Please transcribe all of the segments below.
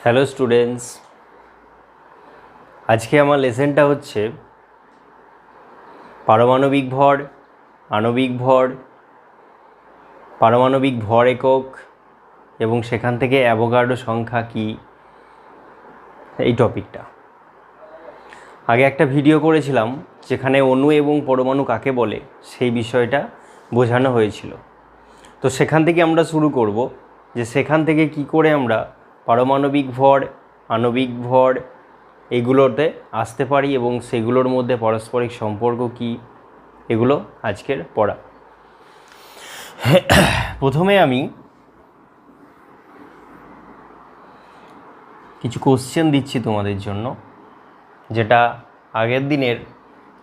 Hello students, আজকে আমার লেসনটা হচ্ছে পারমাণবিক ভর, আণবিক ভর, পারমাণবিক ভর একক এবং সেখান থেকে অ্যাভোগাড্রো সংখ্যা কী, এই টপিকটা। আগে একটা ভিডিও করেছিলাম যেখানে অণু এবং পরমাণু কাকে বলে সেই বিষয়টা বোঝানো হয়েছিল। তো সেখান থেকে আমরা শুরু করব যে সেখান থেকে কি করে আমরা পারমাণবিক ভর, আণবিক ভর এগুলোতে আসতে পারি এবং সেগুলোর মধ্যে পারস্পরিক সম্পর্ক কী, এগুলো আজকের পড়া। প্রথমে আমি কিছু কোশ্চেন দিচ্ছি তোমাদের জন্য, যেটা আগের দিনের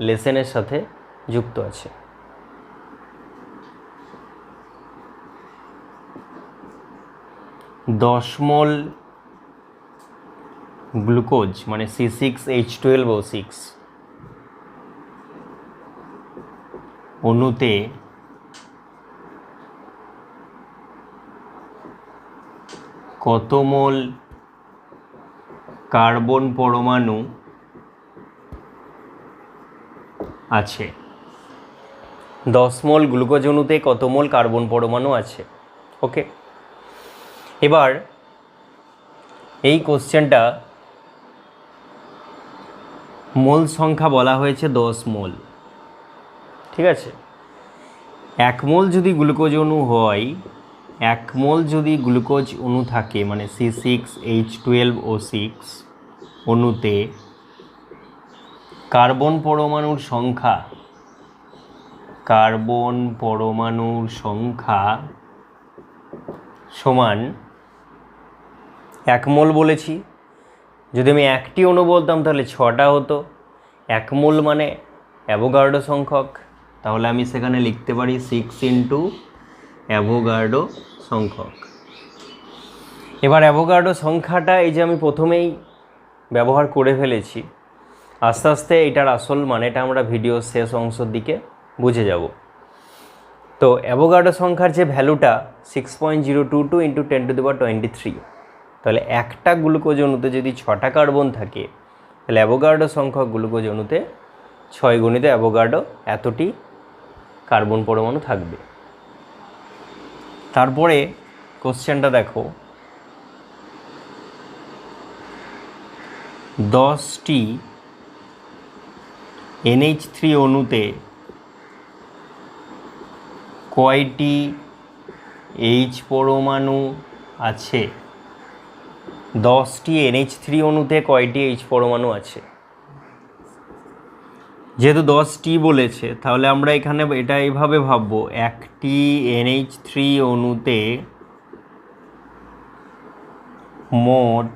লেসনের সাথে যুক্ত আছে। দশমোল গ্লুকোজ মানে C6H12O6 অণুতে কত মোল কার্বন পরমাণু আছে? 10 মোল গ্লুকোজ অণুতে কত মোল কার্বন পরমাণু আছে? ওকে, এবার এই কোশ্চেনটা মোল সংখ্যা বলা হয়েছে 10 মোল, ঠিক আছে। 1 মোল যদি গ্লুকোজ অণু হয়, 1 মোল যদি গ্লুকোজ অণু থাকে মানে C6H12O6 অণুতে কার্বন পরমাণুর সংখ্যা সমান 1 মোল বলেছি। যদি আমি একটি অণু বলতাম তাহলে 6টা হতো। 1 মোল মানে অ্যাভোগাড্রো সংখ্যক, তাহলে আমি সেখানে লিখতে পারি 6 ইন্টু অ্যাভোগাড্রো সংখ্যক। এবার অ্যাভোগাড্রো সংখ্যাটা এই যে আমি প্রথমেই ব্যবহার করে ফেলেছি, আস্তে আস্তে এটার আসল মানেটা আমরা ভিডিওর শেষ অংশের দিকে বুঝে যাব। তো অ্যাভোগাড্রো সংখ্যার যে ভ্যালুটা 6.022 ইন্টু 10⁻23, তাহলে একটা গ্লুকোজ অণুতে যদি 6টা কার্বন থাকে তাহলে অ্যাভোগাড্রো সংখ্যক গ্লুকোজ অণুতে 6 গুণিত অ্যাভোগাড্রো এতটি কার্বন পরমাণু থাকবে। তারপরে কোশ্চেনটা দেখো, 10টি NH3 অণুতে কয়টি H পরমাণু আছে? 10টি NH3 অণুতে কয়টি H পরমাণু আছে? যেহেতু 10টি বলেছে তাহলে আমরা এখানে এটা এইভাবে ভাববো, একটি NH3 অণুতে মোট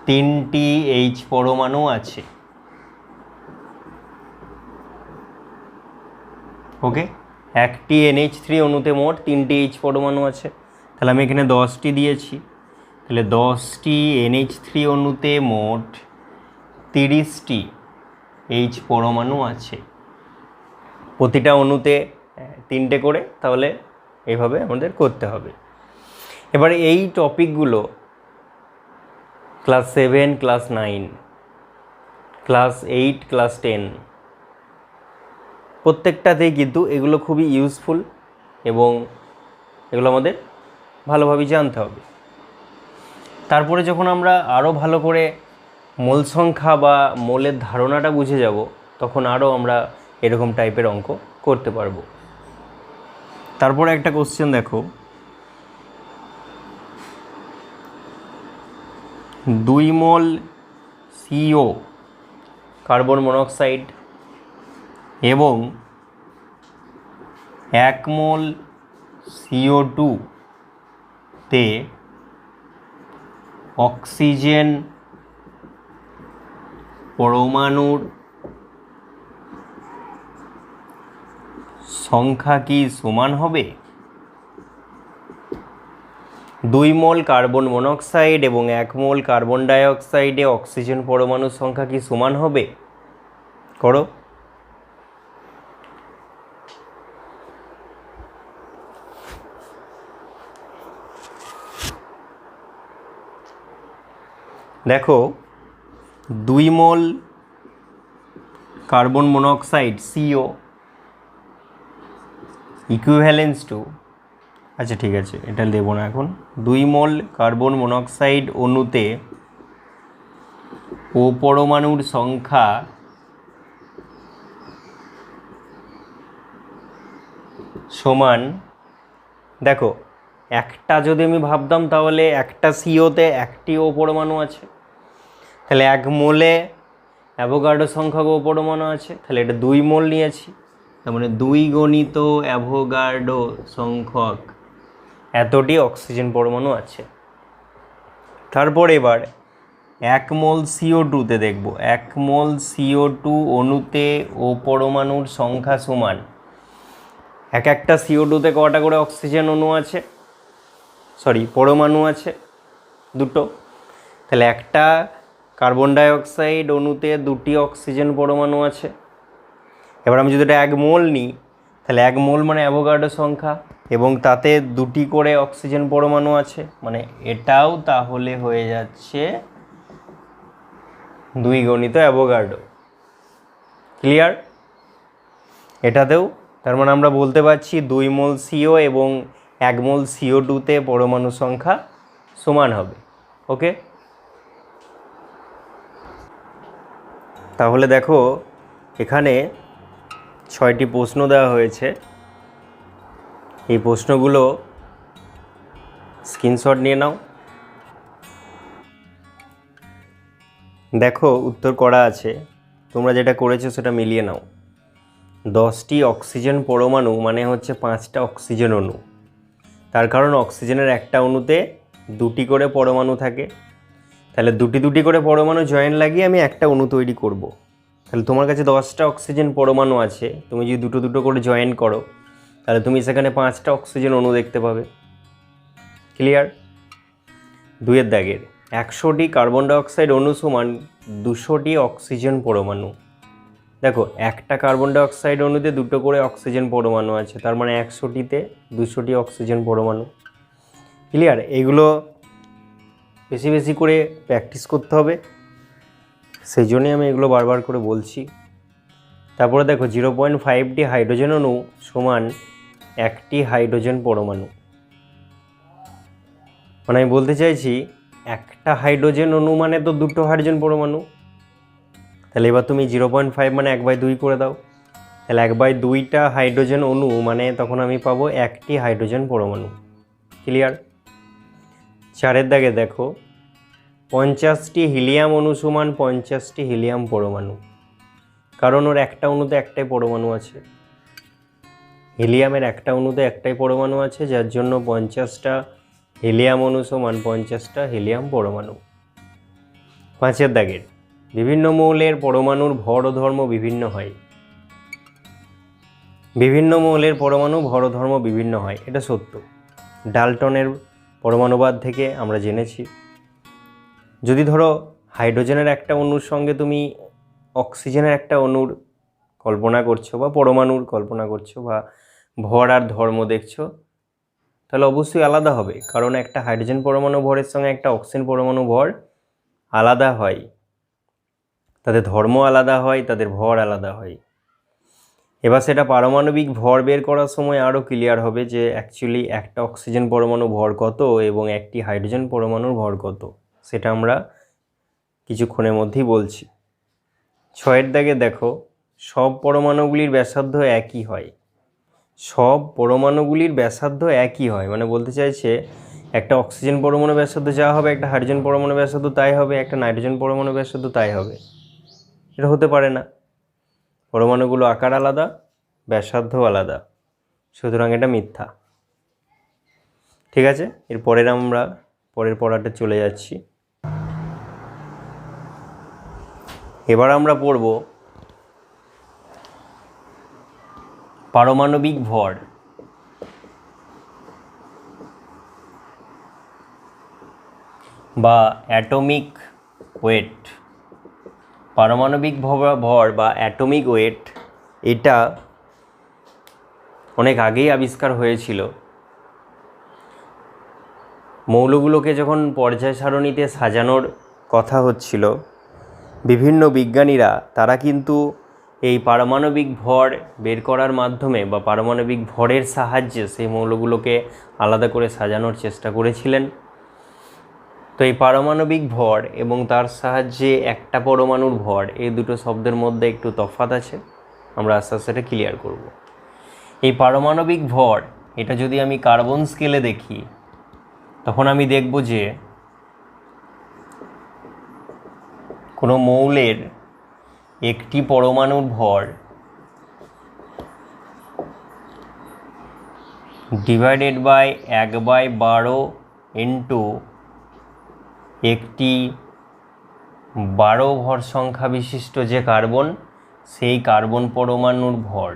3টি H পরমাণু আছে। ওকে, একটি NH3 অণুতে মোট 3টি H পরমাণু আছে, তাহলে আমি এখানে 10টি দিয়েছি। তাহলে 10টি NH3 অণুতে মোট 30টি H পরমাণু আছে। প্রতিটা অণুতে 3টে করে, তাহলে এইভাবে আমাদের করতে হবে। এবারে এই টপিকগুলো ক্লাস 7, ক্লাস 9, ক্লাস 8, ক্লাস 10 প্রত্যেকটাতেই কিন্তু এগুলো খুবই ইউজফুল এবং এগুলো আমাদের ভালোভাবে জানতে হবে। তারপরে যখন আমরা আরও ভালো করে মোল সংখ্যা বা মোলের ধারণাটা বুঝে যাব, তখন আরও আমরা এরকম টাইপের অঙ্ক করতে পারবো। তারপরে একটা কোশ্চেন দেখো, 2 মোল CO কার্বন মনোক্সাইড এবং 1 মোল CO2 তে অক্সিজেন পরমাণুর সংখ্যা কি সমান হবে? 2 মোল কার্বন মনোক্সাইড এবং 1 মোল কার্বন ডাইঅক্সাইডে অক্সিজেন পরমাণুর সংখ্যা কি সমান হবে? করো। দেখো 2 mole carbon monoxide CO equivalence to, আচ্ছা ঠিক আছে এটা দেবো না এখন, 2 মোল কার্বন মনোক্সাইড অণুতে ও পরমাণুর সংখ্যা সমান, দেখো একটা যদি আমি ভাবতাম তাহলে একটা সিওতে একটি ও পরমাণু আছে, তাহলে 1 মোলে অ্যাভোগাড্রো সংখ্যক ও পরমাণু আছে, তাহলে এটা 2 মোল নিয়েছি, তার মানে 2 গণিত অ্যাভোগাড্রো সংখ্যক এতটি অক্সিজেন পরমাণু আছে। তারপর এবার 1 মোল CO2তে দেখব, 1 মোল CO2 অণুতে ও পরমাণুর সংখ্যা সমান, একটা CO2তে কটা করে অক্সিজেন অণু আছে, পরমাণু আছে, দুটো, তাহলে একটা কার্বন ডাইঅক্সাইড অণুতে 2টি অক্সিজেন পরমাণু আছে। এবার আমি যদি এটা 1 মোল নিই, তাহলে 1 মোল মানে অ্যাভোগাড্রো সংখ্যা এবং তাতে 2টি করে অক্সিজেন পরমাণু আছে, মানে এটাও তাহলে হয়ে যাচ্ছে 2 গণিত অ্যাভোগাড্রো। ক্লিয়ার? এটাতেও তার মানে আমরা বলতে পারছি 2 মোল CO এবং 1 মোল CO2তে পরমাণু সংখ্যা সমান হবে। ওকে, তাহলে দেখো এখানে 6টি প্রশ্ন দেওয়া হয়েছে, এই প্রশ্নগুলো স্ক্রিনশট নিয়ে নাও। দেখো উত্তর করা আছে, তোমরা যেটা করেছো সেটা মিলিয়ে নাও। 10টি অক্সিজেন পরমাণু মানে হচ্ছে 5টা অক্সিজেন অণু, তার কারণ অক্সিজেনের একটা অণুতে 2টি করে পরমাণু থাকে, তাহলে 2টি করে পরমাণু জয়েন লাগিয়ে আমি একটা অণু তৈরি করব। তাহলে তোমার কাছে 10টা অক্সিজেন পরমাণু আছে, তুমি যদি দুটো করে জয়েন করো তাহলে তুমি সেখানে 5টা অক্সিজেন অণু দেখতে পাবে। ক্লিয়ার? 2 দাগের 100টি কার্বন ডাইঅক্সাইড অণু সমান 200টি অক্সিজেন পরমাণু। দেখো একটা কার্বন ডাইঅক্সাইড অণুতে 2টো করে অক্সিজেন পরমাণু আছে, তার মানে 100টিতে 200টি অক্সিজেন পরমাণু। ক্লিয়ার? এগুলো বেশি বেশি করে প্র্যাকটিস করতে হবে, সেই জন্যই আমি এগুলো বারবার করে বলছি। তারপরে দেখো 0.5টি হাইড্রোজেন অণু সমান 1টি হাইড্রোজেন পরমাণু, মানে আমি বলতে চাইছি একটা হাইড্রোজেন অণু মানে তো 2টো হাইড্রোজেন পরমাণু। তাহলে এবার তুমি 0.5 মানে 1/2 করে দাও, তাহলে 1/2টা হাইড্রোজেন অণু মানে তখন আমি পাবো 1টি হাইড্রোজেন পরমাণু। ক্লিয়ার? 4 দাগে দেখো 50টি হিলিয়াম অণু সমান 50টি হিলিয়াম পরমাণু, কারণ ওর একটা অণুতে একটাই পরমাণু আছে, হিলিয়ামের একটা অণুতে একটাই পরমাণু আছে, যার জন্য 50টা হিলিয়াম অণু সমান 50টা হিলিয়াম পরমাণু। 5 দাগের বিভিন্ন মৌলের পরমাণুর ভর ও ধর্ম বিভিন্ন হয়, বিভিন্ন মৌলের পরমাণু ভর ও ধর্ম বিভিন্ন হয়, এটা সত্য, ডাল্টনের পরমাণুবাদ থেকে আমরা জেনেছি। যদি ধরো হাইড্রোজেনের একটা অণুর সঙ্গে তুমি অক্সিজেনের একটা অণুর কল্পনা করছো বা পরমাণুর কল্পনা করছো বা ভর আর ধর্ম দেখছো, তাহলে অবশ্যই আলাদা হবে, কারণ একটা হাইড্রোজেন পরমাণু ভরের সঙ্গে একটা অক্সিজেন পরমাণু ভর আলাদা হয়, তাদের ধর্ম আলাদা হয়, তাদের ভর আলাদা হয়। এবার সেটা পারমাণবিক ভর বের করার সময় আরও ক্লিয়ার হবে যে অ্যাকচুয়ালি একটা অক্সিজেন পরমাণু ভর কত এবং একটি হাইড্রোজেন পরমাণুর ভর কত, সেটা আমরা কিছুক্ষণের মধ্যেই বলছি। 6 দাগে দেখো সব পরমাণুগুলির ব্যাসার্ধ একই হয়, সব পরমাণুগুলির ব্যাসার্ধ একই হয় মানে বলতে চাইছে একটা অক্সিজেন পরমাণু ব্যাসার্ধ যা হবে একটা হাইড্রোজেন পরমাণু ব্যাসার্ধ তাই হবে, একটা নাইট্রোজেন পরমাণু ব্যাসার্ধ তাই হবে। এটা হতে পারে না, পরমাণুগুলো আকার আলাদা, ব্যাসার্ধ আলাদা, সুতরাং এটা মিথ্যা। ঠিক আছে, এরপরের আমরা পরের পড়াটা চলে যাচ্ছি। এবার আমরা পড়ব পারমাণবিক ভর। বা অ্যাটমিক ওয়েট। পারমাণবিক ভর বা অ্যাটমিক ওয়েট এটা অনেক আগেই আবিষ্কার হয়েছিল। মৌলগুলোকে যখন পর্যায় সারণীতে সাজানোর কথা হচ্ছিল, বিভিন্ন বিজ্ঞানীরা তারা কিন্তু এই পারমাণবিক ভর বের করার মাধ্যমে বা পারমাণবিক ভরের সাহায্যে সেই মৌলগুলোকে আলাদা করে সাজানোর চেষ্টা করেছিলেন। তো এই পারমাণবিক ভর এবং তার সাহায্যে একটা পরমাণুর ভর, এই দুটো শব্দের মধ্যে একটু তফাৎ আছে, আমরা আস্তে আস্তে এটা ক্লিয়ার করব। এই পারমাণবিক ভর এটা যদি আমি কার্বন স্কেলে দেখি, তখন আমি দেখব যে কোনো মৌলের একটি পরমাণুর ভর ডিভাইডেড বাই 1/12 ইন্টু একটি 12 ভর সংখ্যা বিশিষ্ট যে কার্বন, সেই কার্বন পরমাণুর ভর।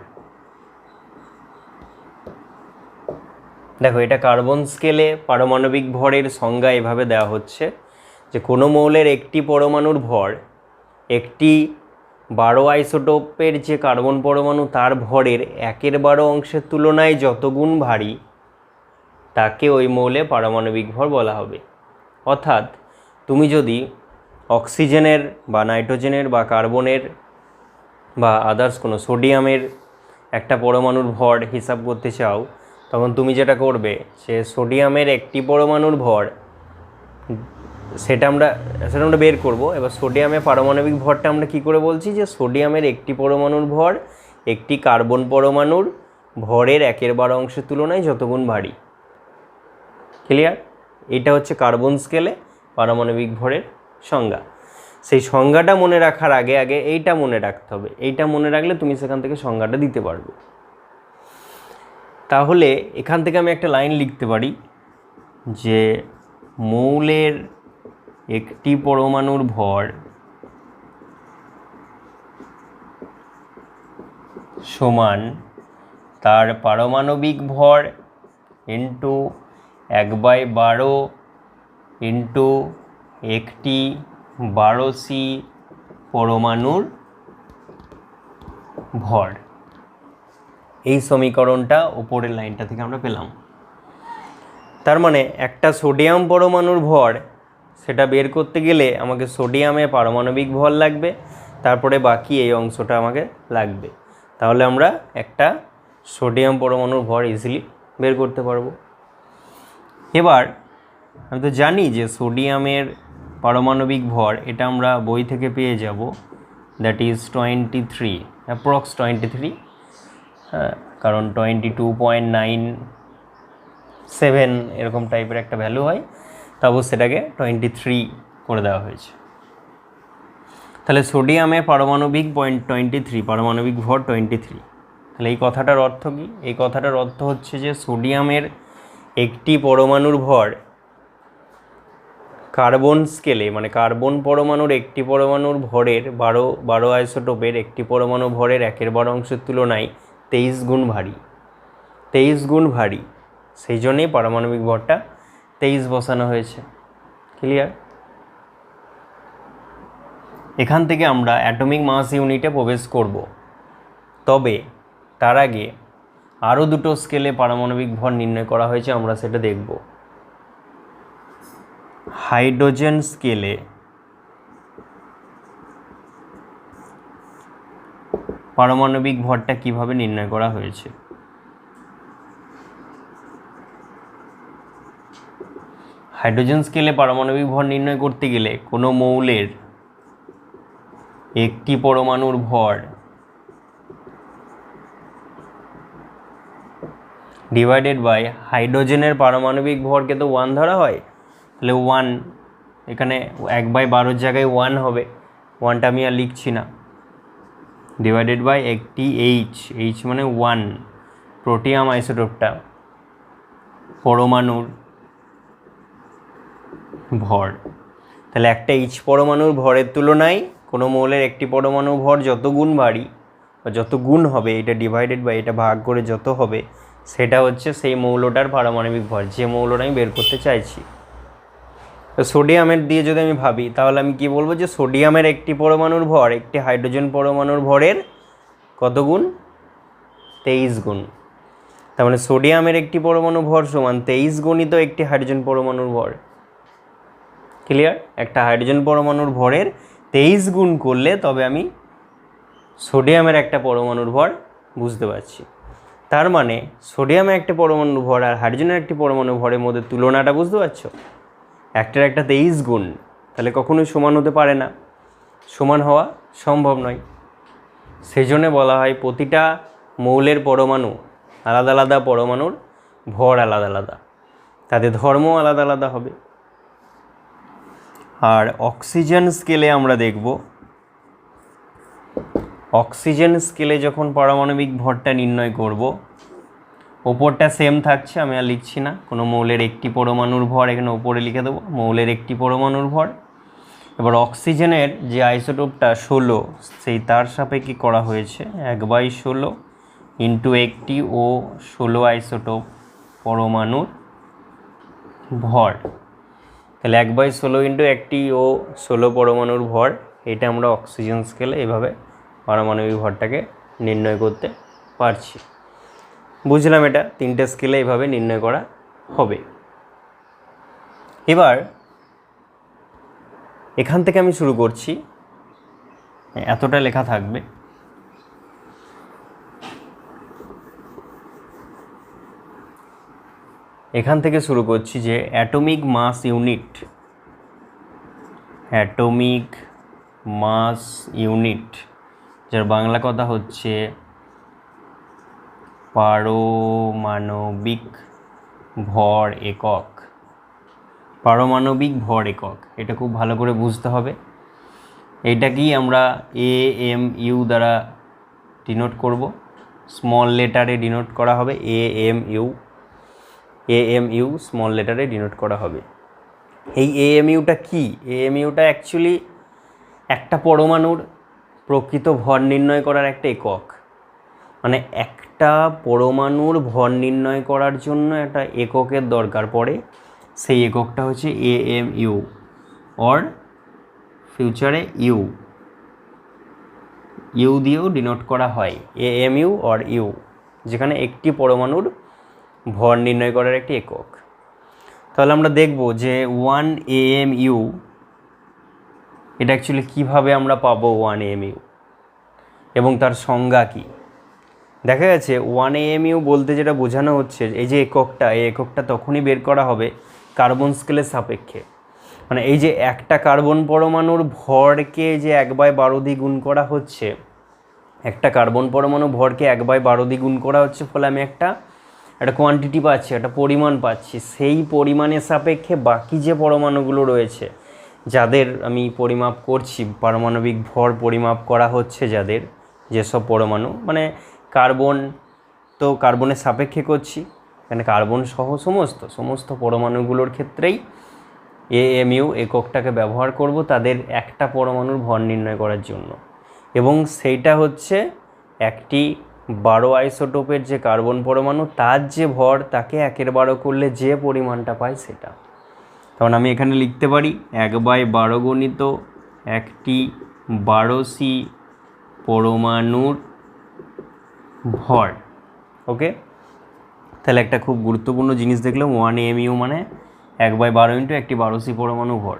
দেখো, এটা কার্বন স্কেলে পারমাণবিক ভরের সংজ্ঞা এভাবে দেওয়া হচ্ছে যে কোনো মৌলের একটি পরমাণুর ভর একটি 12 আইসোটোপের যে কার্বন পরমাণু তার ভরের 1/12 অংশের তুলনায় যত গুণ ভারী, তাকে ওই মৌলে পারমাণবিক ভর বলা হবে। অর্থাৎ তুমি যদি অক্সিজেনের বা নাইট্রোজেনের বা কার্বনের বা আদার্স কোনো সোডিয়ামের একটা পরমাণুর ভর হিসাব করতে চাও, তখন তুমি যেটা করবে, সে সোডিয়ামের একটি পরমাণুর ভর সেটা আমরা বের করব। এবার সোডিয়ামের পারমাণবিক ভরটা আমরা কি করে বলছি, যে সোডিয়ামের একটি পরমাণুর ভর একটি কার্বন পরমাণুর ভরের 1/12 অংশের তুলনায় যত গুণ ভারী। ক্লিয়ার? এটা হচ্ছে কার্বন স্কেলে পারমাণবিক ভরের সংজ্ঞা। সেই সংজ্ঞাটা মনে রাখার আগে আগে এইটা মনে রাখতে হবে। এইটা মনে রাখলে তুমি সেখান থেকে সংজ্ঞাটা দিতে পারবে। তাহলে এখান থেকে আমি একটা লাইন লিখতে পারি যে মৌলের একটি পরমাণুর ভর সমান তার পারমাণবিক ভর ইন্টু 1/12 ইন্টু একটি 12C পরমাণুর ভর। এই সমীকরণটা উপরের লাইনটা থেকে আমরা পেলাম। তার মানে একটা সোডিয়াম পরমাণুর ভর, সেটা বের করতে গেলে আমাকে সোডিয়ামে পারমাণবিক ভর লাগবে, তারপরে বাকি এই অংশটা আমাকে লাগবে। তাহলে আমরা একটা সোডিয়াম পরমাণুর ভর ইজিলি বের করতে পারবো। এবার আমি তো জানি যে সোডিয়ামের পারমাণবিক ভর, এটা আমরা বই থেকে পেয়ে যাব, দ্যাট ইজ 23, অ্যাপ্রক্স 23, হ্যাঁ, কারণ 22.97 এরকম টাইপের একটা ভ্যালু হয়, তবু সেটাকে 23 করে দেওয়া হয়েছে। তাহলে সোডিয়ামের পারমাণবিক 23, পারমাণবিক ভর 23। তাহলে এই কথাটার অর্থ কি? এই কথাটার অর্থ হচ্ছে যে সোডিয়ামের একটি পরমাণুর ভর কার্বন স্কেলে, মানে কার্বন পরমাণুর একটি পরমাণুর ভরের 12 আইসোটোপের একটি পরমাণু ভরের 1/12 অংশের তুলনায় 23 গুণ ভারী। 23 গুণ ভারী, সেই জন্যেই পারমাণবিক ভরটা 23 বসানো হয়েছে। ক্লিয়ার? এখান থেকে আমরা অ্যাটমিক মাস ইউনিটে প্রবেশ করব। তবে তার আগে আরও দুটো স্কেলে পারমাণবিক ভর নির্ণয় করা হয়েছে, আমরা সেটা দেখব। হাইড্রোজেন স্কেলে পারমাণবিক ভরটা কিভাবে নির্ণয় করা হয়েছে। হাইড্রোজেন স্কেলে পারমাণবিক ভর নির্ণয় করতে গেলে কোনো মৌলের একটি পরমাণুর ভর ডিভাইডেড বাই হাইড্রোজেনের পারমাণবিক ভরকে তো 1 ধরা হয়, তাহলে 1 এখানে 1/12 জায়গায় 1 হবে, 1টা আমি আর লিখছি না, ডিভাইডেড বাই একটি এইচ মানে 1, প্রোটিয়াম আইসোটোপটা পরমাণুর ভর। তাহলে একটা এইচ পরমাণুর ভরের তুলনায় কোনো মৌলের একটি পরমাণু ভর যত গুণ ভারী বা যত গুণ হবে, এটা ডিভাইডেড বাই এটা ভাগ করে যত হবে, সেটা হচ্ছে সেই মৌলটার পারমাণবিক ভর, যে মৌলটা আমি বের করতে চাইছি। তো সোডিয়ামের দিয়ে যদি আমি ভাবি, তাহলে আমি কি বলবো, যে সোডিয়ামের একটি পরমাণুর ভর একটি হাইড্রোজেন পরমাণুর ভরের কত গুণ? 23 গুণ। তার মানে সোডিয়ামের একটি পরমাণু ভর সমান 23 গুণিত একটি হাইড্রোজেন পরমাণুর ভর। ক্লিয়ার? একটা হাইড্রোজেন পরমাণুর ভরের 23 গুণ করলে তবে আমি সোডিয়ামের একটা পরমাণুর ভর বুঝতে পারছি। তার মানে সোডিয়ামের একটা পরমাণুর ভর আর হাইড্রোজেনের একটি পরমাণুর ভরের মধ্যে তুলনাটা বুঝতে পারছো? একটার একটা 23 গুণ, তাহলে কখনোই সমান হতে পারে না, সমান হওয়া সম্ভব নয়। সেই জন্যে বলা হয় প্রতিটা মৌলের পরমাণু আলাদা আলাদা পরমাণুর ভর আলাদা আলাদা, তাদের ধর্ম আলাদা আলাদা হবে। আর অক্সিজেন স্কেলে আমরা দেখব, অক্সিজেন স্কেলে যখন পারমাণবিক ভরটা নির্ণয় করব, ওপরটা সেম থাকছে, আমি আর লিখছি না, কোনো মৌলের একটি পরমাণুর ভর এখানে ওপরে লিখে দেবো, মৌলের একটি পরমাণুর ভর। এবার অক্সিজেনের যে আইসোটোপটা 16, সেই তার সাপেক্ষে করা হয়েছে 1/16 ইন্টু একটি ও 16 আইসোটোপ পরমাণুর ভর। তাহলে 1/16 ইন্টু একটি ও 16 পরমাণুর ভর, এটা আমরা অক্সিজেন স্কেলে এভাবে পারমাণবিক ভরটাকে নির্ণয় করতে পারছি। বুঝলাম এটা তিনটে স্কেলে এভাবে নির্ণয় করা হবে। এবার এখান থেকে আমি শুরু করছি, এতটা লেখা থাকবে। এখান থেকে শুরু করছি যে atomic mass unit, atomic mass unit, যার বাংলা কথা হচ্ছে পারমাণবিক ভর একক। পারমাণবিক ভর একক, এটা খুব ভালো করে বুঝতে হবে। এটাকেই আমরা AMU দ্বারা ডিনোট করব, স্মল লেটারে ডিনোট করা হবে, AMU স্মল লেটারে ডিনোট করা হবে। এই AMUটা কি? AMUটা অ্যাকচুয়ালি একটা পরমাণুর প্রকৃত ভর নির্ণয় করার একটা একক। মানে একটা পরমাণুর ভর নির্ণয় করার জন্য একটা এককের দরকার পড়ে, সেই এককটা হচ্ছে AMU, অর ফিউচারে ইউ দিয়েও ডিনোট করা হয়, AMU অর ইউ, যেখানে একটি পরমাণুর ভর নির্ণয় করার একটি একক। তাহলে আমরা দেখব যে 1 AMU এটা অ্যাকচুয়ালি কীভাবে আমরা পাবো 1 AMU এবং তার সংজ্ঞা কী। দেখা গেছে 1 AMU বলতে যেটা বোঝানো হচ্ছে, এই যে এককটা, এই এককটা তখনই বের করা হবে কার্বন স্কেলের সাপেক্ষে। মানে এই যে একটা কার্বন পরমাণুর ভরকে যে 1/12 দিয়ে গুণ করা হচ্ছে, একটা কার্বন পরমাণু ভরকে 1/12 দিয়ে গুণ করা হচ্ছে, ফলে আমি একটা কোয়ান্টিটি পাচ্ছি, একটা পরিমাণ পাচ্ছি। সেই পরিমাণের সাপেক্ষে বাকি যে পরমাণুগুলো রয়েছে, যাদের আমি পরিমাপ করছি, পারমাণবিক ভর পরিমাপ করা হচ্ছে যাদের, যেসব পরমাণু, মানে কার্বন তো কার্বনের সাপেক্ষে করছি, এখানে কার্বন সহ সমস্ত পরমাণুগুলোর ক্ষেত্রেই AMU এককটাকে ব্যবহার করব তাদের একটা পরমাণুর ভর নির্ণয় করার জন্য। এবং সেইটা হচ্ছে একটি 12 আইসোটোপের যে কার্বন পরমাণু, তার যে ভর, তাকে 1/12 করলে যে পরিমাণটা পাই সেটা। তখন আমি এখানে লিখতে পারি 1/12 গণিত একটি 12C পরমাণুর ভর। ওকে, তাহলে একটা খুব গুরুত্বপূর্ণ জিনিস দেখলাম, 1 AMU মানে 1/12 ইন্টু একটি 12C পরমাণু ভর।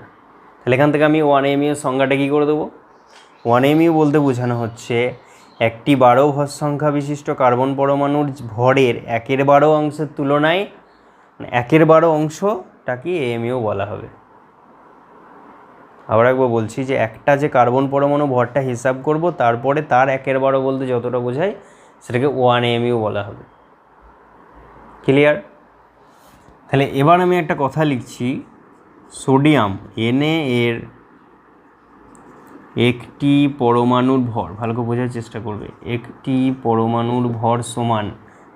তাহলে এখান থেকে আমি 1 AMU এর সংজ্ঞাটা কী করে দেবো? 1 AMU বলতে বোঝানো হচ্ছে একটি 12 ভর সংখ্যা বিশিষ্ট কার্বন পরমাণুর ভরের 1/12 অংশের তুলনায় 1/12 অংশটাকে AMU বলা হবে। আবার একবার বলছি যে একটা যে কার্বন পরমাণু ভরটা হিসাব করব, তারপরে তার 1/12 বলতে যতটা বোঝায় সেটাকে 1 AMU বলা হবে। ক্লিয়ার? তাহলে এবার আমি একটা কথা লিখছি, সোডিয়াম Na এর একটি পরমাণুর ভর, ভালো করে বোঝার চেষ্টা করবে, একটি পরমাণুর ভর সমান,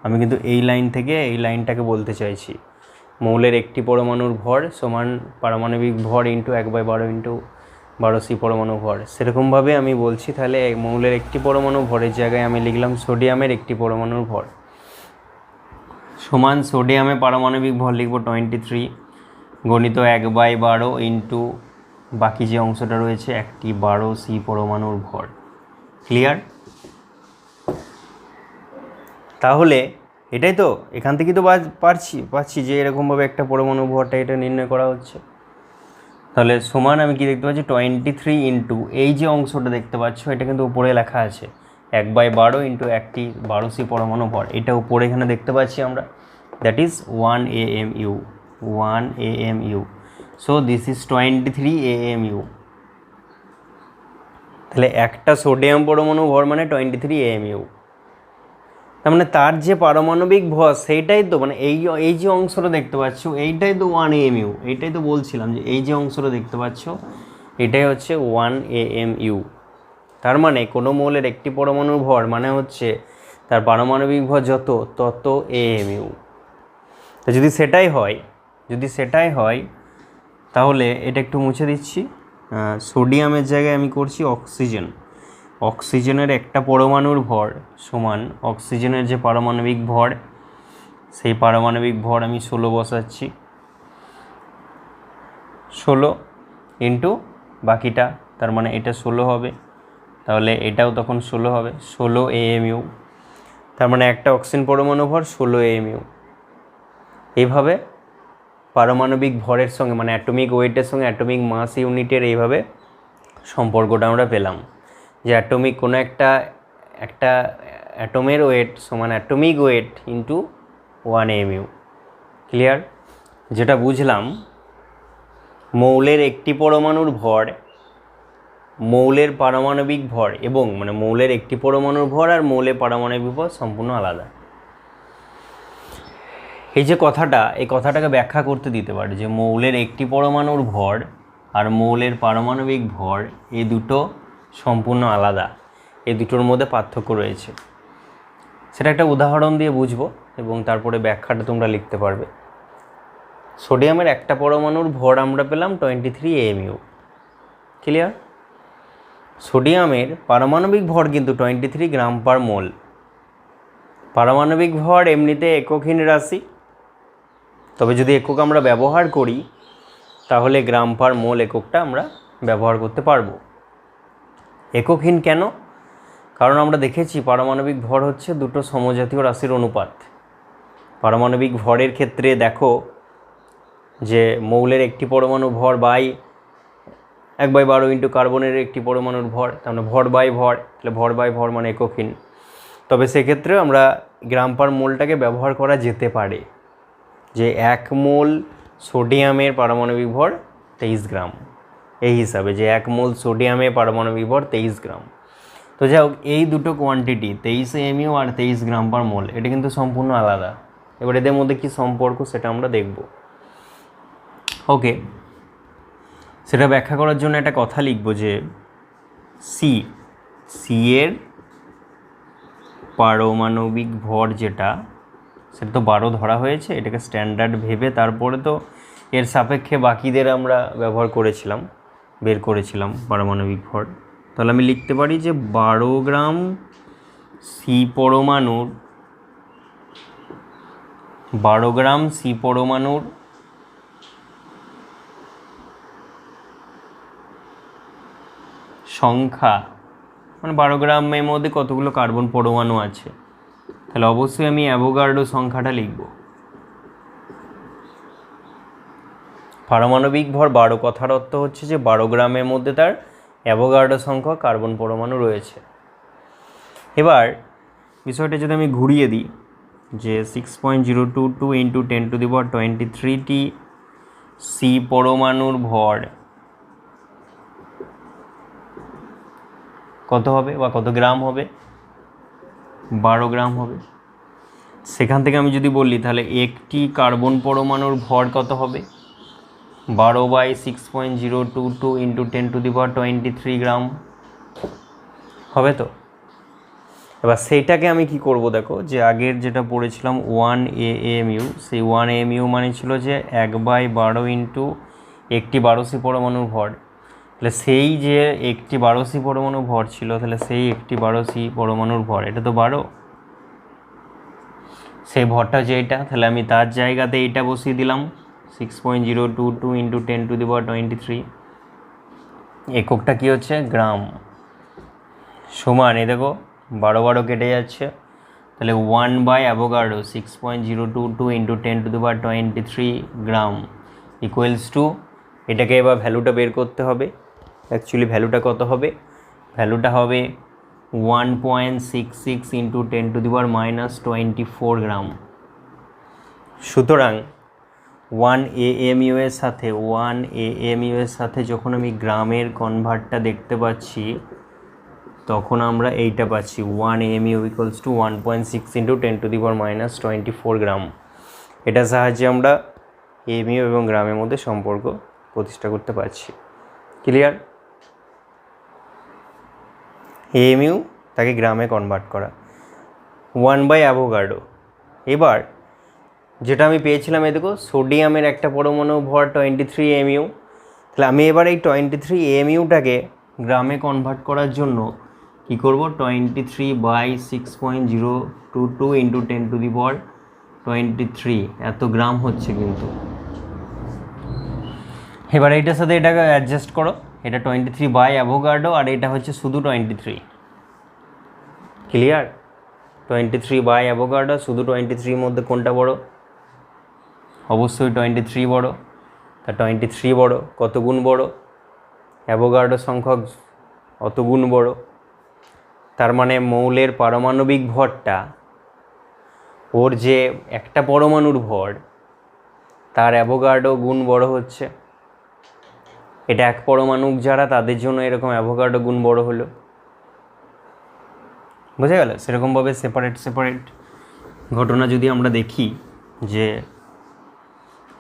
আমি কিন্তু এই লাইন থেকে এই লাইনটাকে বলতে চাইছি, মৌলের একটি পরমাণুর ভর সমান পারমাণবিক ভর ইন্টু 1/12 ইন্টু 12C পরমাণু ভর। সেরকমভাবে আমি বলছি, তাহলে মৌলের একটি পরমাণু ভরের জায়গায় আমি লিখলাম সোডিয়ামের একটি পরমাণুর ভর সমান সোডিয়ামে পারমাণবিক ভর লিখব 23 গণিত 1/12 ইন্টু বাকি যে অংশটা রয়েছে একটি 12C পরমাণুর ভর। ক্লিয়ার? তাহলে এটাই তো, এখান থেকেই তো পাচ্ছি যে এরকমভাবে একটা পরমাণু ভরটা এটা নির্ণয় করা হচ্ছে। তাহলে সমান আমি কি দেখতে পাচ্ছি 23 ইন্টু এই যে অংশটা দেখতে পাচ্ছ এটা কিন্তু উপরে লেখা আছে 1/12 ইন্টু একটি 12C পরমাণু ভর, এটা উপরে এখানে দেখতে পাচ্ছি আমরা, that is 1 AMU 1 AMU। So this is 23 AMU। তাহলে একটা সোডিয়াম পরমাণু ভর মানে 23 AMU। তার মানে তার যে পারমাণবিক ভর সেইটাই তো, মানে এই যে অংশটা দেখতে পাচ্ছ এইটাই তো 1 AMU। এইটাই তো বলছিলাম যে এই যে অংশটা দেখতে পাচ্ছ এটাই হচ্ছে 1 AMU। তার মানে কোনো মৌলের একটি পরমাণুর ভর মানে হচ্ছে তার পারমাণবিক ভর যত তত AMU। তো যদি সেটাই হয় তাহলে এটা একটু মুছে দিচ্ছি, সোডিয়ামের জায়গায় আমি করছি অক্সিজেন। অক্সিজেনের একটা পরমাণুর ভর সমান অক্সিজেনের যে পারমাণবিক ভর সেই পারমাণবিক ভর আমি 16 বসাচ্ছি, 16 ইন্টু বাকিটা, তার মানে এটা 16 হবে, তাহলে এটাও তখন 16 হবে, 16 AMU। তার মানে একটা অক্সিজেন পরমাণু ভর 16 AMU। এইভাবে পারমাণবিক ভরের সঙ্গে মানে অ্যাটমিক ওয়েটের সঙ্গে অ্যাটমিক মাস ইউনিটের এইভাবে সম্পর্কটা আমরা পেলাম যে অ্যাটমিক কোনো একটা অ্যাটমের ওয়েট সমান atomic weight into 1 AMU। Clear? যেটা বুঝলাম মৌলের একটি পরমাণুর ভর, মৌলের পারমাণবিক ভর এবং মানে মৌলের একটি পরমাণুর ভর আর মৌলের পারমাণবিক ভর সম্পূর্ণ আলাদা। এই যে কথাটা, এই কথাটাকে ব্যাখ্যা করতে দিতে পারে যে মৌলের একটি পরমাণুর ভর আর মৌলের পারমাণবিক ভর এই দুটো সম্পূর্ণ আলাদা, এই দুটোর মধ্যে পার্থক্য রয়েছে। সেটা একটা উদাহরণ দিয়ে বুঝবো এবং তারপরে ব্যাখ্যাটা তোমরা লিখতে পারবে। সোডিয়ামের একটা পরমাণুর ভর আমরা পেলাম 23 AMU। ক্লিয়ার? সোডিয়ামের পারমাণবিক ভর কিন্তু 23 গ্রাম পার মোল। পারমাণবিক ভর এমনিতে এককহীন রাশি, তবে যদি একক আমরা ব্যবহার করি তাহলে গ্রাম পার মোল এককটা আমরা ব্যবহার করতে পারবো। এককহীন কেন? কারণ আমরা দেখেছি পারমাণবিক ভর হচ্ছে দুটো সমজাতীয় রাশির অনুপাত। পারমাণবিক ভরের ক্ষেত্রে দেখো যে মৌলের একটি পরমাণু ভর বাই 1/12 ইন্টু কার্বনের একটি পরমাণুর ভর, তার মানে ভর বাই ভর, তাহলে ভর বাই ভর মানে এককহীন। তবে সেক্ষেত্রে আমরা গ্রাম পার মোলটাকে ব্যবহার করা যেতে পারে, যে 1 মোল সোডিয়ামের পারমাণবিক ভর 23 গ্রাম, এই হিসাবে যে 1 মোল সোডিয়ামের পারমাণবিক ভর 23 গ্রাম। তো যাই হোক, এই দুটো কোয়ান্টিটি 23 AMU আর 23 গ্রাম পার মোল এটা কিন্তু সম্পূর্ণ আলাদা। এবার এদের মধ্যে কী সম্পর্ক সেটা আমরা দেখব। ওকে, সেটা ব্যাখ্যা করার জন্য একটা কথা লিখব যে সি এর পারমাণবিক ভর যেটা সেটা তো 12 ধরা হয়েছে, এটাকে স্ট্যান্ডার্ড ভেবে তারপরে তো এর সাপেক্ষে বাকিদের আমরা বের করেছিলাম পারমাণবিক ভর। তাহলে আমি লিখতে পারি যে 12 গ্রাম সি পরমাণুর সংখ্যা মানে 12 গ্রামের মধ্যে কতগুলো কার্বন পরমাণু আছে, তাহলে অবশ্যই আমি অ্যাভোগাড্রো সংখ্যাটা লিখব। পারমাণবিক ভর 12 কথার অর্থ হচ্ছে যে 12 গ্রামের মধ্যে তার অ্যাভোগাড্রো সংখ্যক কার্বন পরমাণু রয়েছে। এবার বিষয়টা যদি আমি ঘুরিয়ে দিই যে 6.022 ইন্টু 10⁻23টি সি পরমাণুর ভর কত হবে বা কত গ্রাম হবে? 12 গ্রাম হবে। সেখান থেকে আমি যদি বলি তাহলে একটি কার্বন পরমাণুর ভর কত হবে? 12/6.022 ইন্টু 10⁻23 গ্রাম হবে তো। এবার সেইটাকে আমি কি করব দেখো, যে আগের যেটা পড়েছিলাম 1 AMU, সেই 1 AMU মানে ছিল যে 1/12 ইন্টু একটি 12C পরমাণুর ভর। তাহলে সেই যে একটি 12C পরমাণু ভর ছিল, তাহলে সেই একটি 12C পরমাণুর ভর এটা তো 12, সেই ভরটা যেটা, তাহলে আমি তার জায়গাতে এইটা বসিয়ে দিলাম 6.022 ইন্টু 10⁻23। এককটা কী হচ্ছে? গ্রাম। সমান এই দেখো 12 কেটে যাচ্ছে, তাহলে 1 Avogadro 6.022 into 10⁻23 gram equals to এটাকে এবার ভ্যালুটা বের করতে হবে। অ্যাকচুয়ালি ভ্যালুটা কত হবে? ভ্যালুটা হবে 1.66 ইন্টু 10⁻⁻24 গ্রাম। সুতরাং 1 AMU এর সাথে যখন আমি গ্রামের কনভার্টটা দেখতে পাচ্ছি তখন আমরা এইটা পাচ্ছি 1 AMU ইকুয়ালস টু 1.6 ইন্টু 10⁻⁻24 গ্রাম। এটার সাহায্যে আমরা এমইউ এবং গ্রামের মধ্যে সম্পর্ক প্রতিষ্ঠা করতে পারছি। ক্লিয়ার? এমইউ তাকে গ্রামে কনভার্ট করা 1/অ্যাভোগাড্রো। এবার যেটা আমি পেয়েছিলাম এই দেখো সোডিয়ামের একটা পরমাণু ভর 23 AMU। তাহলে আমি এবার এই 23 AMUটাকে গ্রামে কনভার্ট করার জন্য কী করবো? 23/6.022 ইন্টু 10⁻23 এত গ্রাম হচ্ছে কিন্তু। এবার এইটার সাথে এটাকে অ্যাডজাস্ট করো, এটা 23/অ্যাভোগাড্রো আর এটা হচ্ছে শুধু 23। ক্লিয়ার? 23/অ্যাভোগাড্রো শুধু 23 মধ্যে কোনটা বড়? অবশ্যই 23 বড়। তা 23 বড়, কত গুণ বড়? অ্যাভোগাড্রো সংখ্যক অত গুণ বড়। তার মানে মৌলের পারমাণবিক ভরটা, ওর যে একটা পরমাণুর ভর তার অ্যাভোগাড্রো গুণ বড় হচ্ছে। এটা এক পরমাণু যারা তাদের জন্য এরকম অ্যাভোগাড্রো গুণ বড় হলো। বোঝা গেল? সেরকমভাবে সেপারেট ঘটনা যদি আমরা দেখি যে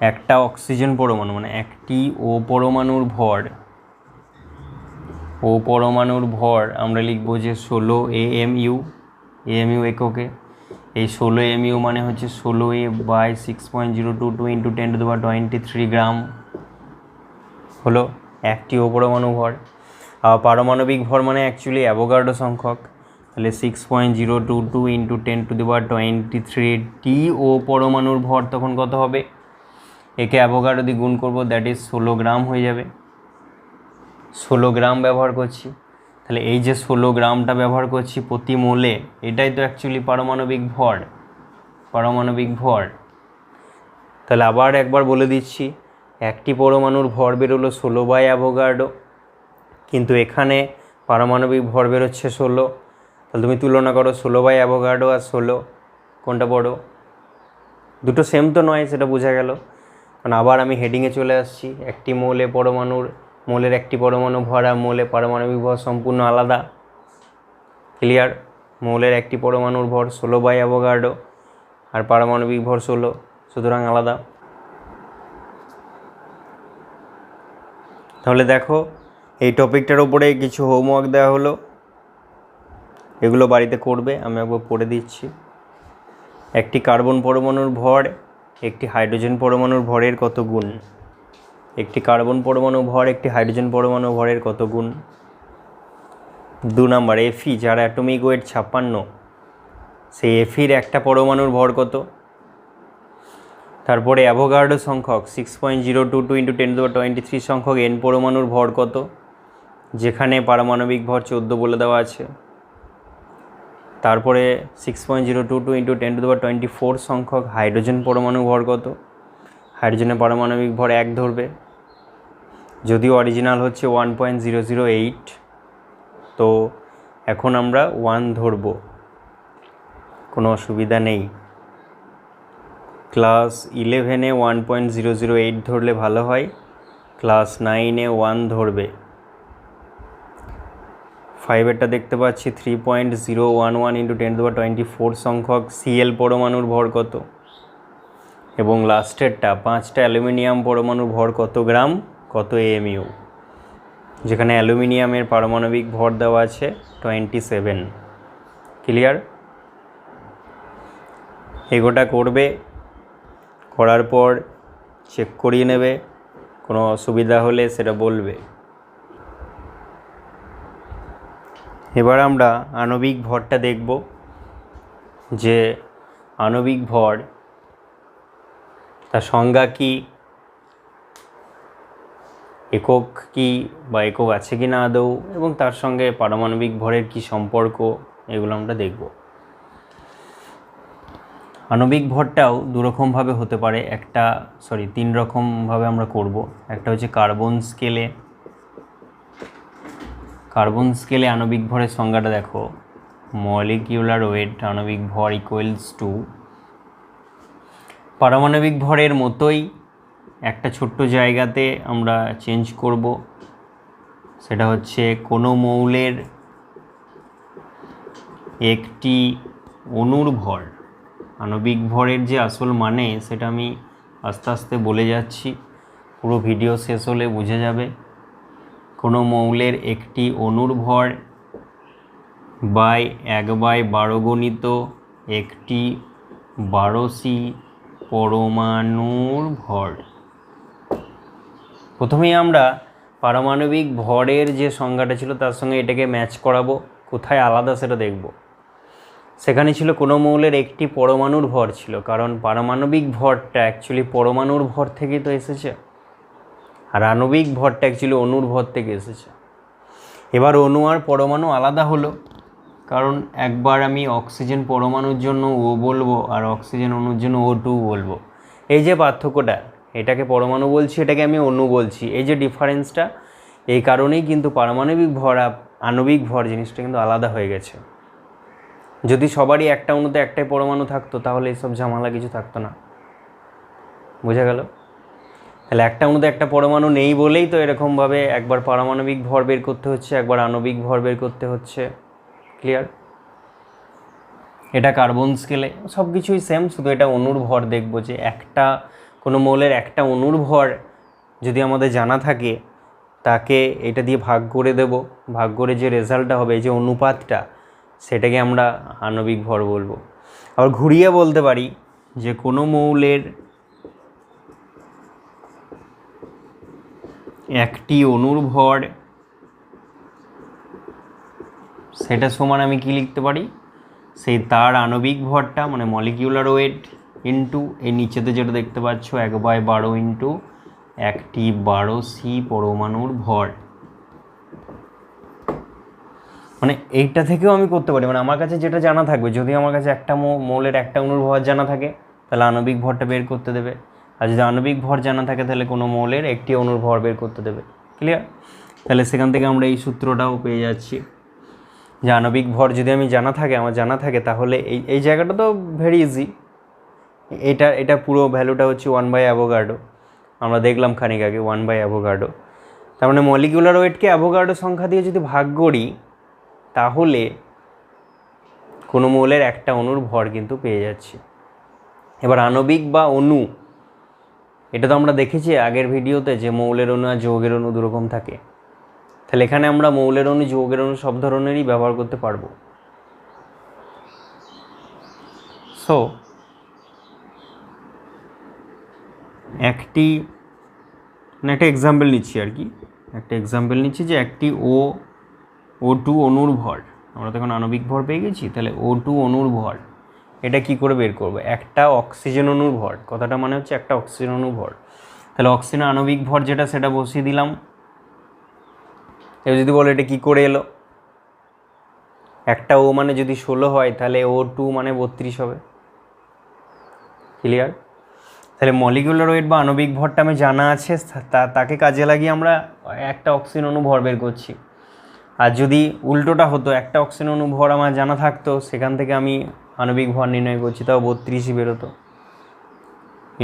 একটা অক্সিজেন পরমাণু মানে একটি ও পরমাণুর ভর আমরা লিখব যে 16 AMU এককে। এই 16 AMU মানে হচ্ছে 16A/6.022 ইন্টু 10⁻23 গ্রাম হলো একটি ও পরমাণু ভর। আর পারমাণবিক ভর মানে অ্যাকচুয়ালি অ্যাভোগাড্রো সংখ্যক। তাহলে 6.022 ইন্টু 10⁻23 টি ও পরমাণুর ভর তখন কত হবে? একে অ্যাভোগাড্রো দিয়ে গুণ করবো, দ্যাট ইজ 16 গ্রাম হয়ে যাবে। 16 গ্রাম ব্যবহার করছি। তাহলে এই যে 16 গ্রামটা ব্যবহার করছি প্রতি মোলে, এটাই তো অ্যাকচুয়ালি পারমাণবিক ভর। তাহলে আবার একবার বলে দিচ্ছি, একটি পরমাণুর ভর বেরোলো 16/অ্যাভোগাড্রো, কিন্তু এখানে পারমাণবিক ভর বেরোচ্ছে 16। তাহলে তুমি তুলনা করো 16/অ্যাভোগাড্রো আর 16 কোনটা বড়? দুটো সেম তো নয়, সেটা বোঝা গেল। কারণ আবার আমি হেডিংয়ে চলে আসছি, একটি মোলের একটি পরমাণু ভর আর মোলে পারমাণবিক ভর সম্পূর্ণ আলাদা। ক্লিয়ার? মোলের একটি পরমাণুর ভর 16/অ্যাভোগাড্রো আর পারমাণবিক ভর 16, সুতরাং আলাদা। তাহলে দেখো এই টপিকটার উপরে কিছু হোমওয়ার্ক দেওয়া হলো, এগুলো বাড়িতে করবে। আমি একবার পড়ে দিচ্ছি। একটি কার্বন পরমাণুর ভর একটি হাইড্রোজেন পরমাণুর ভরের কত গুণ? একটি কার্বন পরমাণু ভর একটি হাইড্রোজেন পরমাণু ভরের কত গুণ? 2 নাম্বার Fe, যার অ্যাটমিক ওয়েট 56, সেই Feর একটা পরমাণুর ভর কত? তারপরে অ্যাভোগাড্রো সংখ্যক 6.022 ইন্টু 10⁻23 সংখ্যক N পরমাণুর ভর কত? যেখানে পারমাণবিক ভর 14 বলে দেওয়া আছে। তারপরে 6.022 ইন্টু 10⁻24 সংখ্যক হাইড্রোজেন পরমাণু ভর কত? হাইড্রোজেনের পারমাণবিক ভর 1 ধরবে, যদিও অরিজিনাল হচ্ছে 1.008, তো এখন আমরা 1 ধরব, কোনো অসুবিধা নেই। ক্লাস 11-এ 1.008 ধরলে ভালো হয়, ক্লাস 9-এ 1 ধরবে। 5-এরটা দেখতে পাচ্ছি 3.011 ইন্টু 10⁻24 সংখ্যক Cl পরমাণুর ভর কত? এবং লাস্টেরটা 5টা অ্যালুমিনিয়াম পরমাণুর ভর কত গ্রাম, কত AMU? যেখানে অ্যালুমিনিয়ামের পারমাণবিক ভর দেওয়া আছে 27। ক্লিয়ার? এগোটা করবে, করার পর চেক করিয়ে নেবে, কোনো অসুবিধা হলে সেটা বলবে। এবার আমরা আণবিক ভরটা দেখব, যে আণবিক ভর তার সংজ্ঞা কি, একক কি বা একক আছে কি না আদৌ, এবং তার সঙ্গে পারমাণবিক ভরের কি সম্পর্ক, এগুলো আমরা দেখব। আণবিক ভরটাও দুরকমভাবে হতে পারে, তিন রকমভাবে আমরা করব। একটা হচ্ছে কার্বন স্কেলে আণবিক ভরের সংজ্ঞাটা দেখো, মলিকিউলার ওয়েট আণবিক ভর ইকুয়ালস টু, পারমাণবিক ভরের মতোই একটা ছোট্ট জায়গাতে আমরা চেঞ্জ করব, সেটা হচ্ছে কোনো মৌলের একটি অণুর ভর। আণবিক ভরের যে আসল মানে সেটা আমি আস্তে আস্তে বলে যাচ্ছি, পুরো ভিডিও শেষ হলে বুঝে যাবে। কোনো মৌলের একটি অণুর ভর বাই 1/12 গণিত একটি 12C পরমাণুর ভর। প্রথমেই আমরা পারমাণবিক ভরের যে সংজ্ঞাটা ছিল তার সঙ্গে এটাকে ম্যাচ করাবো, কোথায় আলাদা সেটা দেখব। সেখানে ছিল কোনো মৌলের একটি পরমাণুর ভর ছিল, কারণ পারমাণবিক ভরটা অ্যাকচুয়ালি পরমাণুর ভর থেকেই তো এসেছে, আর আণবিক ভরটা অ্যাকচুয়ালি অণুর ভর থেকে এসেছে। এবার অণু আর পরমাণু আলাদা হলো, কারণ একবার আমি অক্সিজেন পরমাণুর জন্য ও বলবো আর অক্সিজেন অণুর জন্য O2 বলবো। এই যে পার্থক্যটা, এটাকে পরমাণু বলছি, এটাকে আমি অণু বলছি, এই যে ডিফারেন্সটা, এই কারণেই কিন্তু পারমাণবিক ভর আর আণবিক ভর জিনিসটা কিন্তু আলাদা হয়ে গেছে। যদি সবারই একটা অণুতে একটাই পরমাণু থাকতো তাহলে এইসব ঝামেলা কিছু থাকতো না। বোঝা গেল? তাহলে একটা অণুতে একটা পরমাণু নেই বলেই তো এরকমভাবে একবার পারমাণবিক ভর বের করতে হচ্ছে, একবার আণবিক ভর বের করতে হচ্ছে। ক্লিয়ার? এটা কার্বন স্কেলে সব কিছুই সেম, শুধু এটা অণুর ভর দেখব, যে কোনো মৌলের একটা অণুর ভর যদি আমাদের জানা থাকে তাকে এটা দিয়ে ভাগ করে দেব, ভাগ করে যে রেজাল্টটা হবে, যে অনুপাতটা, সেটাকে আমরা আণবিক ভর বলবো। আবার ঘুরিয়ে বলতে পারি যে কোনো মৌলের একটি অণুর ভর, সেটা সমান আমি কি লিখতে পারি, সেই তার আণবিক ভরটা মানে মলিকিউলার ওয়েট ইন্টু এই নিচেতে যেটা দেখতে পাচ্ছ 1/12 ইন্টু একটি 12C পরমাণুর ভর। মানে এইটা থেকেও আমি করতে পারি, মানে আমার কাছে যেটা জানা থাকবে, যদি আমার কাছে একটা মৌলের একটা অণুর ভর জানা থাকে তাহলে আণবিক ভরটা বের করতে দেবে, আর যদি আণবিক ভর জানা থাকে তাহলে কোনো মৌলের একটি অণুর ভর বের করতে দেবে। ক্লিয়ার? তাহলে সেখান থেকে আমরা এই সূত্রটাও পেয়ে যাচ্ছি যে আণবিক ভর যদি আমার জানা থাকে তাহলে এই জায়গাটা তো ভেরি ইজি। এটা পুরো ভ্যালুটা হচ্ছে 1/অ্যাভোগাড্রো, আমরা দেখলাম খানিক আগে 1/অ্যাভোগাড্রো। তার মানে মলিকিউলার ওয়েটকে অ্যাভোগাড্রো সংখ্যা দিয়ে যদি ভাগ করি তাহলে কোনো মৌলের একটা অণুর ভর কিন্তু পেয়ে যাচ্ছি। এবার আণবিক বা অণু, এটা তো আমরা দেখেছি আগের ভিডিওতে যে মৌলের অণু আর যৌগের অণু দুরকম থাকে। তাহলে এখানে আমরা মৌলের অণু যৌগের অণু সব ধরনেরই ব্যবহার করতে পারবো। সো একটা এক্সাম্পল নিচ্ছি আর কি, যে একটি O2 অণুর ভর, আমরা তো এখন আণবিক ভর পেয়ে গেছি, তাহলে O2 অণুর ভর এটা কি করে বের করবো, একটা অক্সিজেন অণুর ভর, কথাটা মানে হচ্ছে একটা অক্সিজেন অণুর ভর। তাহলে অক্সিজেন আণবিক ভর যেটা সেটা বসিয়ে দিলাম। এবার যদি বলো এটা কী করে এলো, একটা O মানে যদি 16 হয় তাহলে O2 মানে 32 হবে। ক্লিয়ার? তাহলে মলিকিউলার ওয়েট বা আণবিক ভরটা আমি জানা আছে, তাকে কাজে লাগিয়ে আমরা একটা অক্সিজেন অণু ভর বের করছি। আর যদি উল্টোটা হতো, একটা অক্সিজেন অণু ভর আমার জানা থাকতো, সেখান থেকে আমি আণবিক ভর নির্ণয় করছি, তাও 32ই বেরোতো।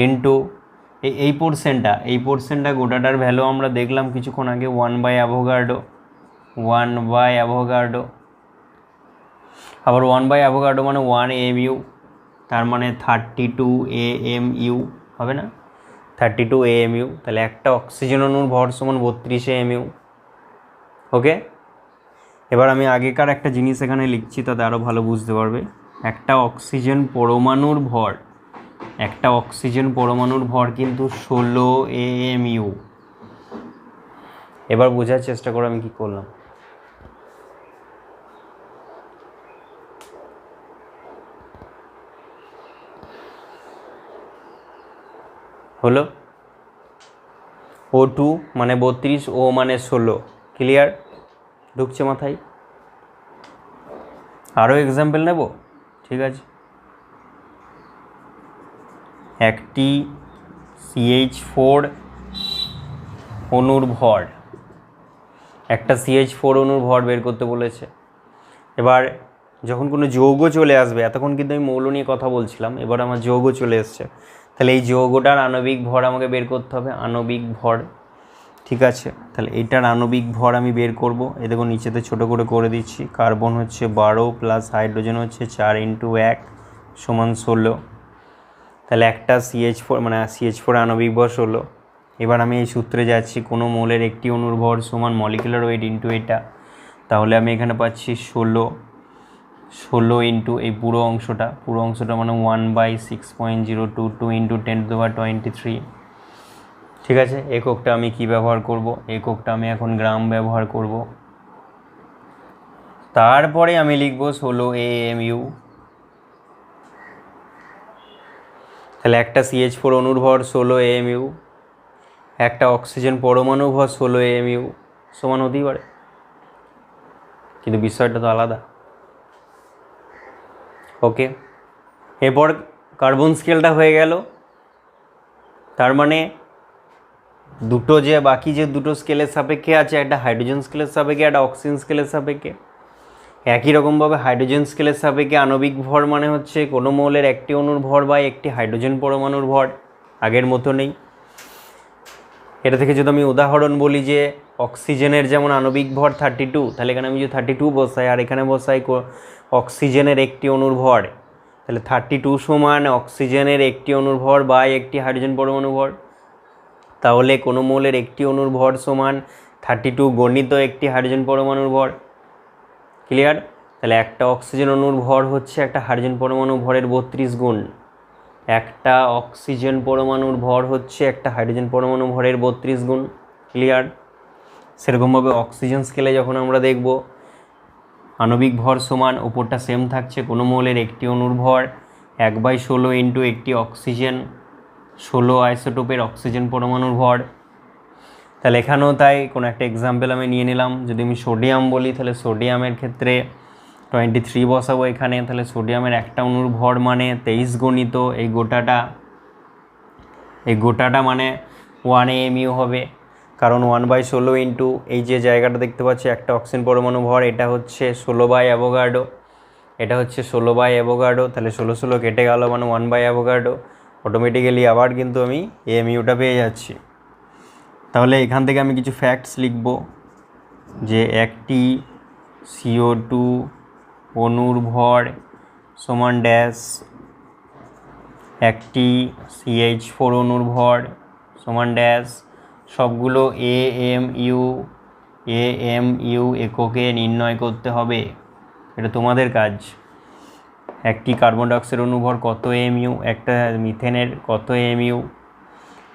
ইন্টু এই পোর্শনটা গোটাটার ভ্যালু আমরা দেখলাম কিছুক্ষণ আগে 1/অ্যাভোগাড্রো, আবার 1/অ্যাভোগাড্রো মানে 1 AMU, তার মানে 32 AMU হবে না, 32 AMU। তাহলে একটা অক্সিজেন অণুর ভর সমান 32 AMU। ওকে, এবার আমি আগেকার একটা জিনিস এখানে লিখছি, তাতে আরও ভালো বুঝতে পারবে। একটা অক্সিজেন পরমাণুর ভর কিন্তু 16 AMU। এবার বোঝার চেষ্টা করো আমি কি করলাম। হলো O2 মানে 32, O মানে 16। ক্লিয়ার? ঢুকছে মাথায়? আরও এক্সাম্পল নেব? ঠিক আছে। একটি CH4 অণুর ভর, একটা CH4 অণুর ভর বের করতে বলেছে। এবার যখন কোনো যৌগ চলে আসবে, এতক্ষণ কিন্তু আমি মৌল নিয়ে কথা বলছিলাম, এবার আমার যৌগ চলে এসছে, তাহলে এই যৌগটার আণবিক ভর আমাকে বের করতে হবে, আণবিক ভর। ঠিক আছে, তাহলে এইটার আণবিক ভর আমি বের করব। এই দেখো নিচেতে ছোটো করে দিচ্ছি। কার্বন হচ্ছে 12 প্লাস হাইড্রোজেন হচ্ছে 4 × 1 = 16। তাহলে একটা CH4 মানে CH4 আণবিক ভর 16। এবার আমি এই সূত্রে যাচ্ছি, কোনো মৌলের একটি অণুর ভর সমান মলিকুলার ওয়েট ইন্টু এটা। তাহলে আমি এখানে পাচ্ছি 16 ইন্টু এই পুরো অংশটা মানে 1/6.022 ইন্টু 10⁻23। ঠিক আছে, এককটা আমি কি ব্যবহার করব? এককটা আমি এখন গ্রাম ব্যবহার করব। তারপরে আমি লিখব 16 AMU। তাহলে একটা CH4 অণুর ভর 16 AMU, একটা অক্সিজেন পরমাণু ভর 16 AMU সমান হতেই পারে, কিন্তু বিষয়টা তো আলাদা। ওকে, এরপর কার্বন স্কেলটা হয়ে গেল। তার মানে দুটো যে বাকি যে দুটো স্কেলের সাপেক্ষে আছে, একটা হাইড্রোজেন স্কেলের সাপেক্ষে, একটা অক্সিজেন স্কেলের সাপেক্ষে। একই রকমভাবে হাইড্রোজেন স্কেলের সাপেক্ষে আণবিক ভর মানে হচ্ছে কোনো মৌলের একটি অণুর ভর বা একটি হাইড্রোজেন পরমাণুর ভর, আগের মতো নেই। এটা থেকে যদি আমি উদাহরণ বলি যে অক্সিজেনের যেমন আণবিক ভর 32, তাহলে এখানে আমি যদি 32 বসাই আর এখানে বসাই অক্সিজেনের একটি অণুর ভর, তাহলে 32 সমান অক্সিজেনের একটি অণুর ভর বা একটি হাইড্রোজেন পরমাণু ভর। তাহলে কোনো মৌলের একটি অণুর ভর সমান 32 গণিত একটি হাইড্রোজেন পরমাণুর ভর। ক্লিয়ার? তাহলে একটা অক্সিজেন অণুর ভর হচ্ছে একটা হাইড্রোজেন পরমাণু ভরের 32 গুণ। একটা অক্সিজেন পরমাণুর ভর হচ্ছে একটা হাইড্রোজেন পরমাণু ভরের 32 গুণ। ক্লিয়ার? সেরকমভাবে অক্সিজেন স্কেলে যখন আমরা দেখব আণবিক ভর সমান, উপরটা সেম থাকছে, কোনো মৌলের একটি অণুর ভর 1/16 ইন্টু একটি অক্সিজেন 16 আইসোটোপের অক্সিজেন পরমাণুর ভর। তাহলে এখানেও তাই, কোনো একটা এক্সাম্পল আমি নিয়ে নিলাম। যদি আমি সোডিয়াম বলি, তাহলে সোডিয়ামের ক্ষেত্রে 23 বসাবো এখানে। তাহলে সোডিয়ামের একটা অণুর ভর মানে 23 গণিত এই গোটাটা মানে 1 AMU হবে, কারণ 1/16 ইন্টু এই যে জায়গাটা দেখতে পাচ্ছি একটা অক্সিজেন পরমাণু ভর, এটা হচ্ছে 16/অ্যাভোগাড্রো, এটা হচ্ছে 16/অ্যাভোগাড্রো। তাহলে 16 কেটে গেল মানে 1/অ্যাভোগাড্রো। অটোমেটিক্যালি আবার কিন্তু আমি AMUটা পেয়ে যাচ্ছি। তাহলে এখান থেকে আমি কিছু ফ্যাক্টস লিখব যে একটি CO2 অণুর ভর সমান ড্যাশ, একটি CH4 অণুর ভর সমান ড্যাশ। সবগুলো AMU এককে নির্ণয় করতে হবে, এটা তোমাদের কাজ। একটি কার্বন ডাইঅক্সাইড অণুর ভর কত AMU, একটা মিথেনের কত AMU।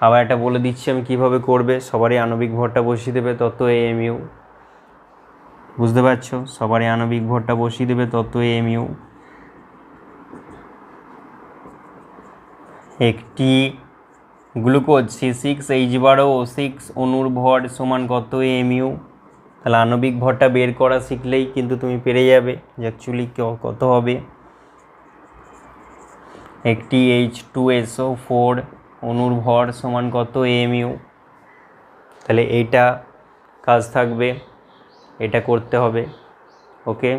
আবার এটা বলে দিচ্ছি আমি কিভাবে করবে, সবারই আণবিক ভরটা বসিয়ে দেবে তত AMU। বুঝতে পারছো? সবারই আণবিক ভরটা বসিয়ে দেবে তত AMU। একটি গ্লুকোজ C6H12O6 অণুর ভর সমান কত AMU। তাহলে আণবিক ভরটা বের করা শিখলেই কিন্তু তুমি পেরে যাবে যে অ্যাকচুয়ালি কত হবে। একটি H2SO4 অণুর ভর সমান কত AMU। তাহলে এইটা কাজ থাকবে, এটা করতে হবে। ওকে।